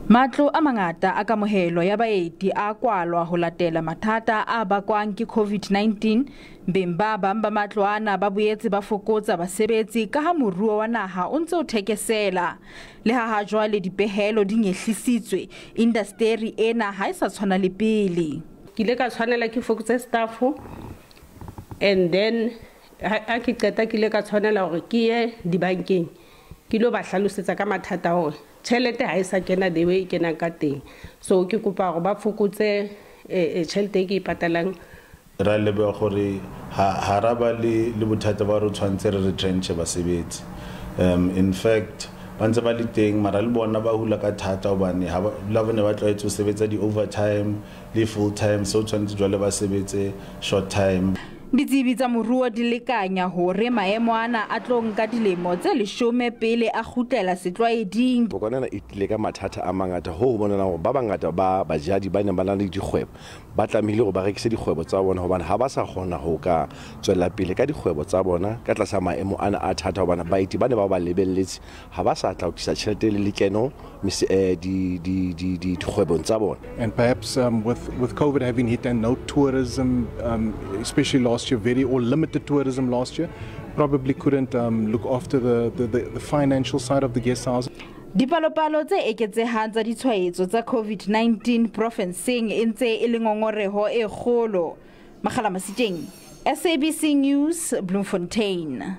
Matlo a mangata a kamohelo ya baeti a kwalwa ho latela mathata a bakwang ke COVID-19. Beng ba bang ba matlo ana ba boetse ba fokotsa basebetsi ka ha moruo wa naha o ntse o thekesela. Le ha jwale dipehelo di nyehlisitswe, Intasteri ena ha e sa tshwana le pele. Ke ile ka tshwanela ke fokotse staff, and then ha ke qeta ke ile ka tshwanela hore ke ye dibankeng ke lo ba hlalosetsa ka mathata hore tšhelete ha e sa kena the way e kena ka teng. So ke kopa hore ba fokotse tšhelete e ke e patalang. Ra lebe gore ha ra ba le bothata ba re tshwantse re retrench basebetsi. In fact ba ntse ba le teng mara le bona ba hula ka thata hobane ha la bone ba tlwaetse ho sebetsa di overtime le full time, so tshwantse jwale ba sebetse short time. Ditsebi tsa moruo di lekanya hore maemo ana a tlo nka dilemo tse 10 pele a kgutlela setlwaeding. Bokanana e tlile ka mathata a mangata ho bonana hore ba bangata ba bajadi ba neng ba na le dikgwebo ba tlamehile hore ba rekise dikgwebo tsa bona hobane ha ba sa kgona ho ka tswela pele ka dikgwebo tsa bona ka tlasa maemo ana a thata hobane baeti ba ne ba ba lebelletse ha ba sa tla ho tlisa tjhelete le lekeno dikgwebong tsa bona. And perhaps with COVID having hit and no tourism, especially last year, very or limited tourism last year, probably couldn't look after the financial side of the guest house. Dipalopalo tse eketsehang tsa ditshwaetso tsa COVID-19 provinceng e ntse e le ngongoreho e kgolo. Makgala Masiteng, SABC News, Bloemfontein.